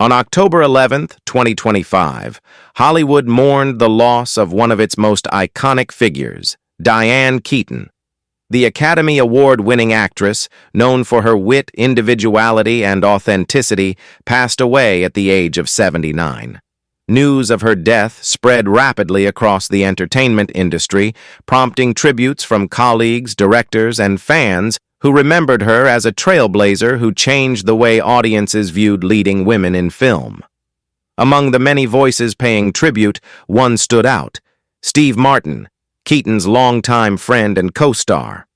On October 11, 2025, Hollywood mourned the loss of one of its most iconic figures, Diane Keaton. The Academy Award-winning actress, known for her wit, individuality, and authenticity, passed away at the age of 79. News of her death spread rapidly across the entertainment industry, prompting tributes from colleagues, directors, and fans who remembered her as a trailblazer who changed the way audiences viewed leading women in film. Among the many voices paying tribute, one stood out: Steve Martin, Keaton's longtime friend and co-star.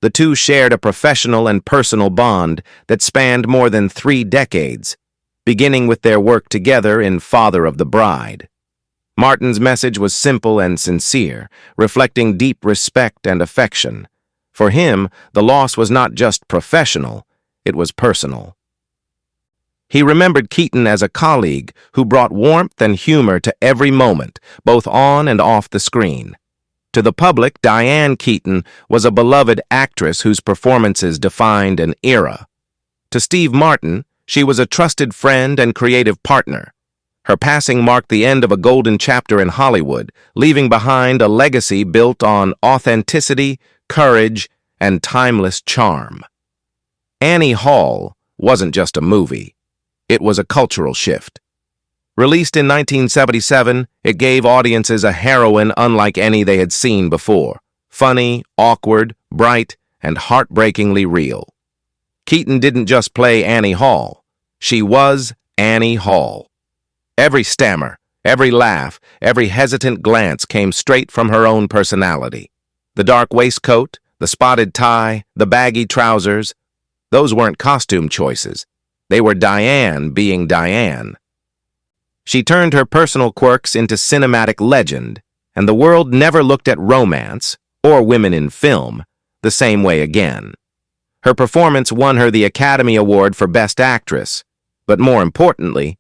The two shared a professional and personal bond that spanned more than 3 decades, beginning with their work together in Father of the Bride. Martin's message was simple and sincere, reflecting deep respect and affection. For him, the loss was not just professional, it was personal. He remembered Keaton as a colleague who brought warmth and humor to every moment, both on and off the screen. To the public, Diane Keaton was a beloved actress whose performances defined an era. To Steve Martin, she was a trusted friend and creative partner. Her passing marked the end of a golden chapter in Hollywood, leaving behind a legacy built on authenticity, courage, and timeless charm. Annie Hall wasn't just a movie. It was a cultural shift. Released in 1977, it gave audiences a heroine unlike any they had seen before. Funny, awkward, bright, and heartbreakingly real. Keaton didn't just play Annie Hall. She was Annie Hall. Every stammer, every laugh, every hesitant glance came straight from her own personality. The dark waistcoat, the spotted tie, the baggy trousers, those weren't costume choices. They were Diane being Diane. She turned her personal quirks into cinematic legend, and the world never looked at romance, or women in film, the same way again. Her performance won her the Academy Award for Best Actress, but more importantly,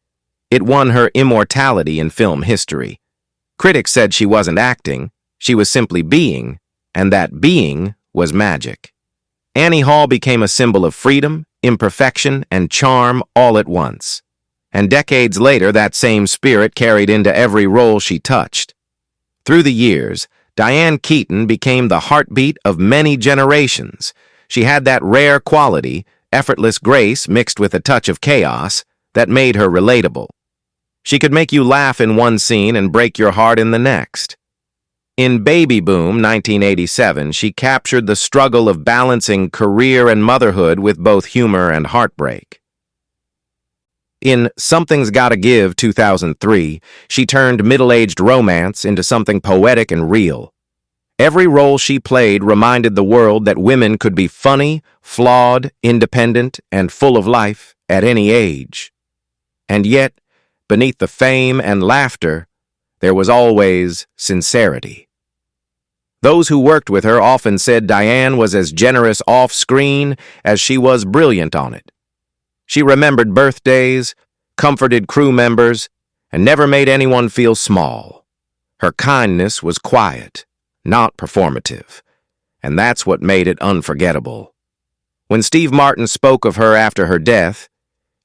it won her immortality in film history. Critics said she wasn't acting, she was simply being, and that being was magic. Annie Hall became a symbol of freedom, imperfection, and charm all at once. And decades later, that same spirit carried into every role she touched. Through the years, Diane Keaton became the heartbeat of many generations. She had that rare quality, effortless grace mixed with a touch of chaos, that made her relatable. She could make you laugh in one scene and break your heart in the next. In Baby Boom, 1987, she captured the struggle of balancing career and motherhood with both humor and heartbreak. In Something's Gotta Give, 2003, she turned middle-aged romance into something poetic and real. Every role she played reminded the world that women could be funny, flawed, independent, and full of life at any age. And yet, beneath the fame and laughter, there was always sincerity. Those who worked with her often said Diane was as generous off-screen as she was brilliant on it. She remembered birthdays, comforted crew members, and never made anyone feel small. Her kindness was quiet, not performative, and that's what made it unforgettable. When Steve Martin spoke of her after her death,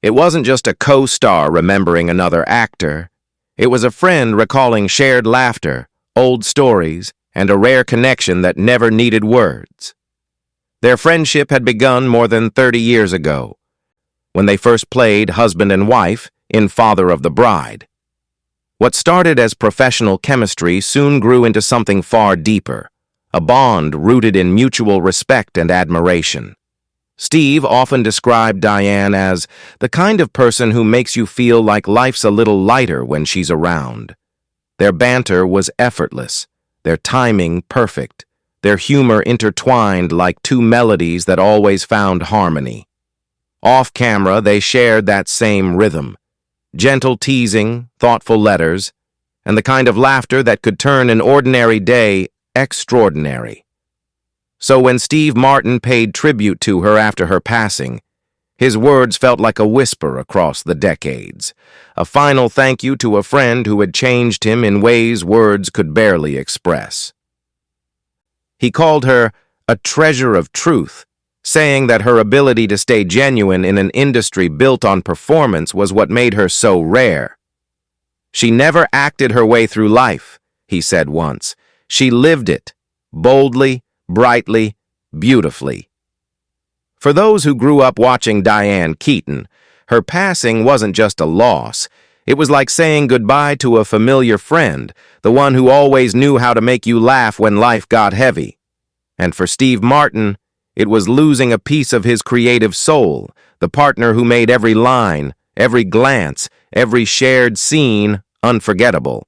it wasn't just a co-star remembering another actor. It was a friend recalling shared laughter, old stories, and a rare connection that never needed words. Their friendship had begun more than 30 years ago, when they first played husband and wife in Father of the Bride. What started as professional chemistry soon grew into something far deeper, a bond rooted in mutual respect and admiration. Steve often described Diane as the kind of person who makes you feel like life's a little lighter when she's around. Their banter was effortless, their timing perfect, their humor intertwined like two melodies that always found harmony. Off camera, they shared that same rhythm, gentle teasing, thoughtful letters, and the kind of laughter that could turn an ordinary day extraordinary. So when Steve Martin paid tribute to her after her passing, his words felt like a whisper across the decades, a final thank you to a friend who had changed him in ways words could barely express. He called her a treasure of truth saying that her ability to stay genuine in an industry built on performance was what made her so rare. "She never acted her way through life," he said once. "She lived it, boldly, brightly, beautifully." For those who grew up watching Diane Keaton, her passing wasn't just a loss. It was like saying goodbye to a familiar friend, the one who always knew how to make you laugh when life got heavy. And for Steve Martin, it was losing a piece of his creative soul, the partner who made every line, every glance, every shared scene unforgettable.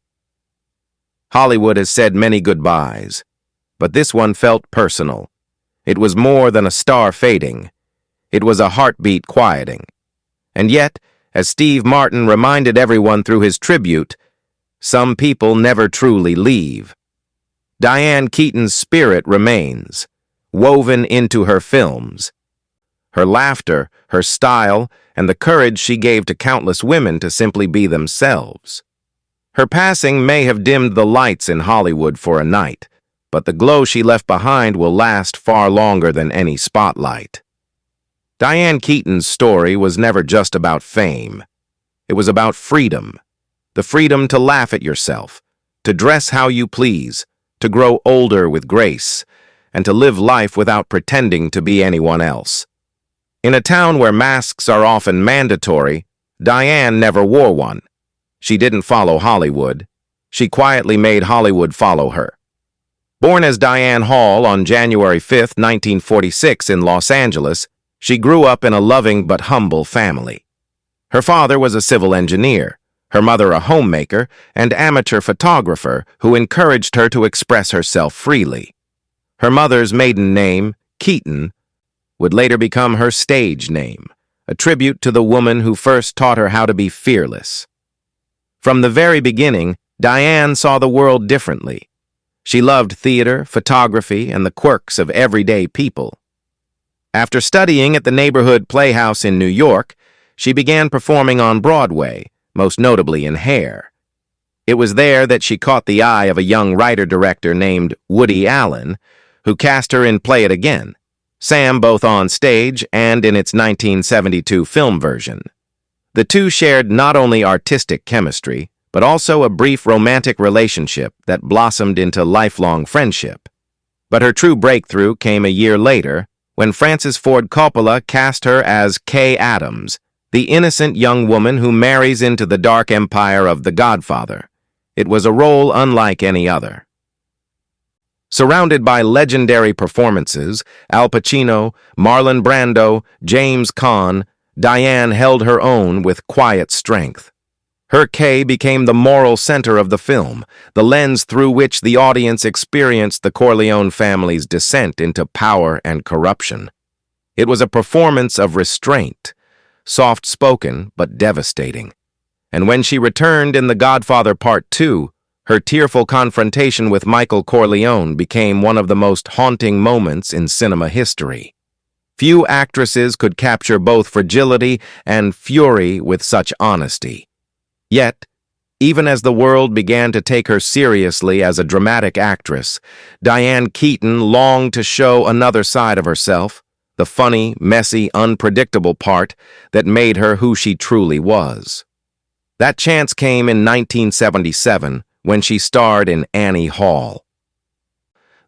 Hollywood has said many goodbyes, but this one felt personal. It was more than a star fading. It was a heartbeat quieting. And yet, as Steve Martin reminded everyone through his tribute, some people never truly leave. Diane Keaton's spirit remains, woven into her films. Her laughter, her style, and the courage she gave to countless women to simply be themselves. Her passing may have dimmed the lights in Hollywood for a night, but the glow she left behind will last far longer than any spotlight. Diane Keaton's story was never just about fame. It was about freedom. The freedom to laugh at yourself, to dress how you please, to grow older with grace, and to live life without pretending to be anyone else. In a town where masks are often mandatory, Diane never wore one. She didn't follow Hollywood. She quietly made Hollywood follow her. Born as Diane Hall on January 5, 1946 in Los Angeles, she grew up in a loving but humble family. Her father was a civil engineer, her mother a homemaker and amateur photographer who encouraged her to express herself freely. Her mother's maiden name, Keaton, would later become her stage name, a tribute to the woman who first taught her how to be fearless. From the very beginning, Diane saw the world differently. She loved theater, photography, and the quirks of everyday people. After studying at the neighborhood playhouse in New York, she began performing on Broadway, most notably in Hair. It was there that she caught the eye of a young writer-director named Woody Allen, who cast her in Play It Again, Sam both on stage and in its 1972 film version. The two shared not only artistic chemistry, but also a brief romantic relationship that blossomed into lifelong friendship. But her true breakthrough came a year later, when Francis Ford Coppola cast her as Kay Adams, the innocent young woman who marries into the dark empire of The Godfather. It was a role unlike any other. Surrounded by legendary performances, Al Pacino, Marlon Brando, James Caan, Diane held her own with quiet strength. Her Kay became the moral center of the film, the lens through which the audience experienced the Corleone family's descent into power and corruption. It was a performance of restraint, soft-spoken but devastating. And when she returned in The Godfather Part 2, her tearful confrontation with Michael Corleone became one of the most haunting moments in cinema history. Few actresses could capture both fragility and fury with such honesty. Yet, even as the world began to take her seriously as a dramatic actress, Diane Keaton longed to show another side of herself, the funny, messy, unpredictable part that made her who she truly was. That chance came in 1977 when she starred in Annie Hall.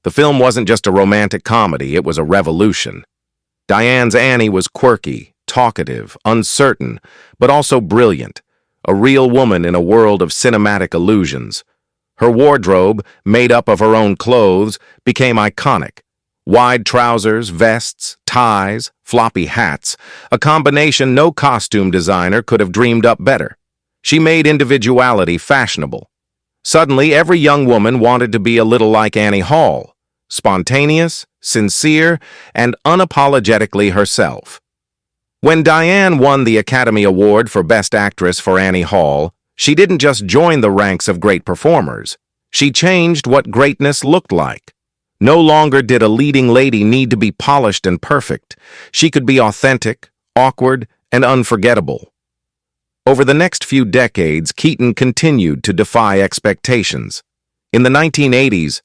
The film wasn't just a romantic comedy, it was a revolution. Diane's Annie was quirky, talkative, uncertain, but also brilliant. A real woman in a world of cinematic illusions. Her wardrobe, made up of her own clothes, became iconic. Wide trousers, vests, ties, floppy hats, a combination no costume designer could have dreamed up better. She made individuality fashionable. Suddenly, every young woman wanted to be a little like Annie Hall, spontaneous, sincere, and unapologetically herself. When Diane won the Academy Award for Best Actress for Annie Hall, she didn't just join the ranks of great performers. She changed what greatness looked like. No longer did a leading lady need to be polished and perfect. She could be authentic, awkward, and unforgettable. Over the next few decades, Keaton continued to defy expectations. In the 1980s,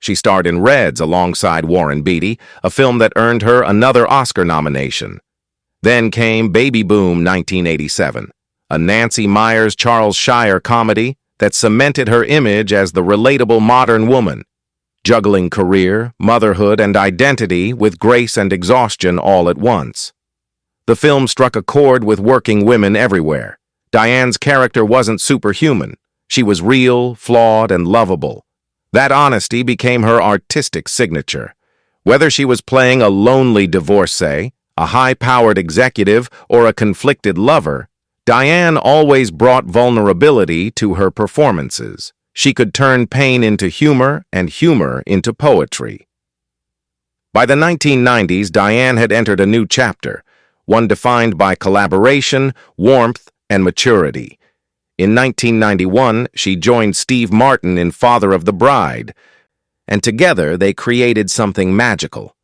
She starred in Reds alongside Warren Beatty, a film that earned her another Oscar nomination. Then came Baby Boom 1987, a Nancy Meyers-Charles Shire comedy that cemented her image as the relatable modern woman, juggling career, motherhood, and identity with grace and exhaustion all at once. The film struck a chord with working women everywhere. Diane's character wasn't superhuman. She was real, flawed, and lovable. That honesty became her artistic signature. Whether she was playing a lonely divorcee, a high-powered executive, or a conflicted lover, Diane always brought vulnerability to her performances. She could turn pain into humor and humor into poetry. By the 1990s, Diane had entered a new chapter, one defined by collaboration, warmth, and maturity. In 1991, she joined Steve Martin in Father of the Bride, and together they created something magical.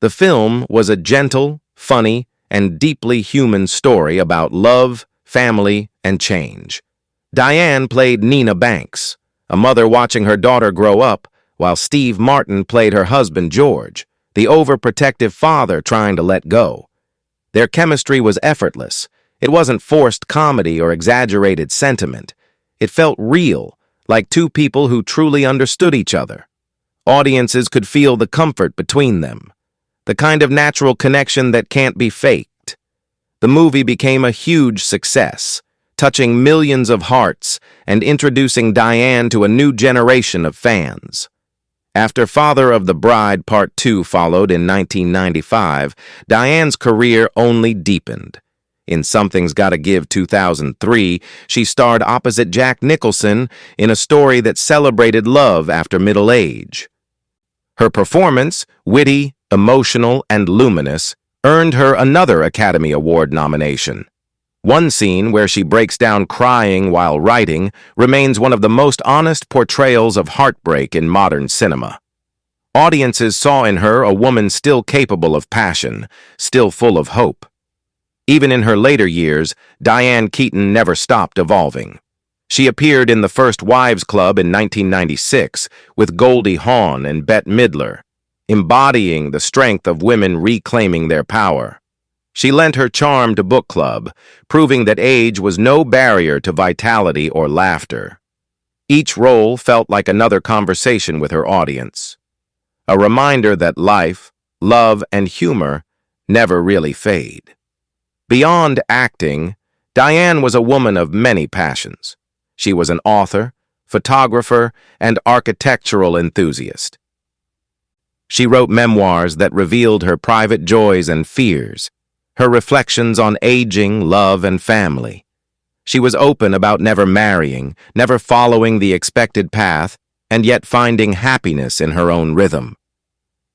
The film was a gentle, funny, and deeply human story about love, family, and change. Diane played Nina Banks, a mother watching her daughter grow up, while Steve Martin played her husband George, the overprotective father trying to let go. Their chemistry was effortless. It wasn't forced comedy or exaggerated sentiment. It felt real, like two people who truly understood each other. Audiences could feel the comfort between them, the kind of natural connection that can't be faked. The movie became a huge success, touching millions of hearts and introducing Diane to a new generation of fans. After Father of the Bride Part 2 followed in 1995, Diane's career only deepened. In Something's Gotta Give 2003, she starred opposite Jack Nicholson in a story that celebrated love after middle age. Her performance, witty, emotional, and luminous, earned her another Academy Award nomination. One scene where she breaks down crying while writing remains one of the most honest portrayals of heartbreak in modern cinema. Audiences saw in her a woman still capable of passion, still full of hope. Even in her later years, Diane Keaton never stopped evolving. She appeared in The First Wives Club in 1996 with Goldie Hawn and Bette Midler, embodying the strength of women reclaiming their power. She lent her charm to book club, proving that age was no barrier to vitality or laughter. Each role felt like another conversation with her audience, a reminder that life, love, and humor never really fade. Beyond acting, Diane was a woman of many passions. She was an author, photographer, and architectural enthusiast. She wrote memoirs that revealed her private joys and fears, her reflections on aging, love, and family. She was open about never marrying, never following the expected path, and yet finding happiness in her own rhythm.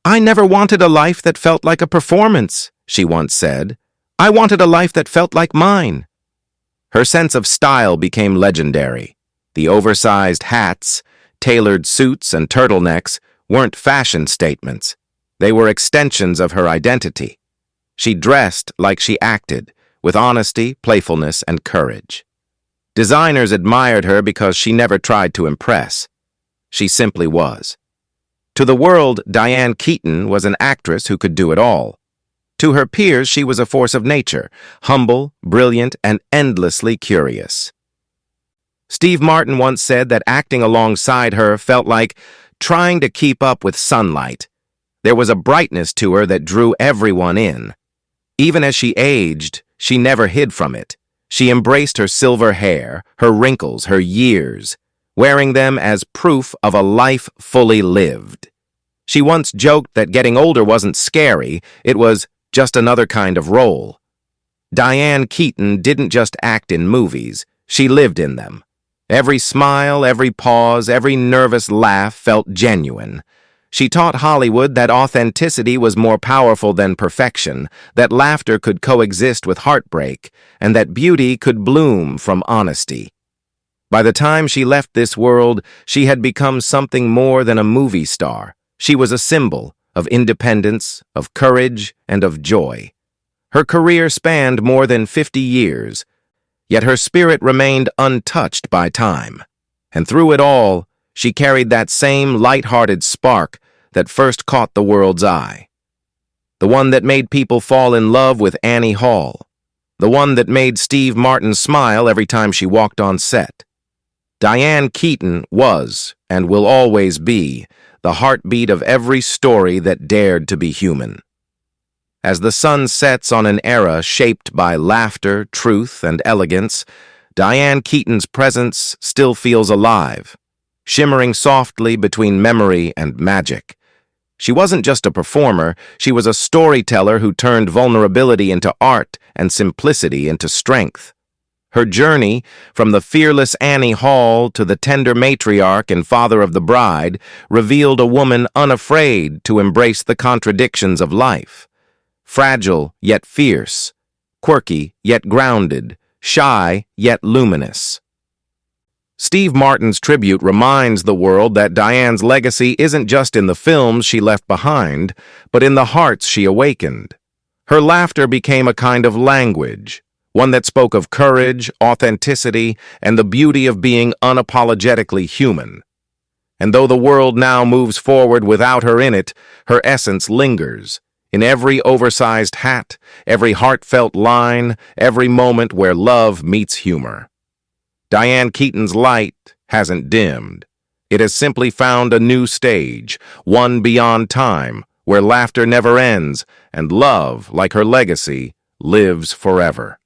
"I never wanted a life that felt like a performance," she once said. "I wanted a life that felt like mine." Her sense of style became legendary. The oversized hats, tailored suits, and turtlenecks weren't fashion statements. They were extensions of her identity. She dressed like she acted, with honesty, playfulness, and courage. Designers admired her because she never tried to impress. She simply was. To the world, Diane Keaton was an actress who could do it all. To her peers, she was a force of nature, humble, brilliant, and endlessly curious. Steve Martin once said that acting alongside her felt like trying to keep up with sunlight. There was a brightness to her that drew everyone in. Even as she aged, she never hid from it. She embraced her silver hair, her wrinkles, her years, wearing them as proof of a life fully lived. She once joked that getting older wasn't scary, it was just another kind of role. Diane Keaton didn't just act in movies, she lived in them. Every smile, every pause, every nervous laugh felt genuine. She taught Hollywood that authenticity was more powerful than perfection, that laughter could coexist with heartbreak, and that beauty could bloom from honesty. By the time she left this world, she had become something more than a movie star. She was a symbol of independence, of courage, and of joy. Her career spanned more than 50 years, yet her spirit remained untouched by time. And through it all, She carried that same light-hearted spark that first caught the world's eye. The one that made people fall in love with Annie Hall. The one that made Steve Martin smile every time she walked on set. Diane Keaton was, and will always be, the heartbeat of every story that dared to be human. As the sun sets on an era shaped by laughter, truth, and elegance, Diane Keaton's presence still feels alive, shimmering softly between memory and magic. She wasn't just a performer, she was a storyteller who turned vulnerability into art and simplicity into strength. Her journey, from the fearless Annie Hall to the tender matriarch and father of the bride, revealed a woman unafraid to embrace the contradictions of life. Fragile yet fierce, quirky yet grounded, shy yet luminous. Steve Martin's tribute reminds the world that Diane's legacy isn't just in the films she left behind, but in the hearts she awakened. Her laughter became a kind of language, one that spoke of courage, authenticity, and the beauty of being unapologetically human. And though the world now moves forward without her in it, her essence lingers, in every oversized hat, every heartfelt line, every moment where love meets humor. Diane Keaton's light hasn't dimmed. It has simply found a new stage, one beyond time, where laughter never ends and love, like her legacy, lives forever.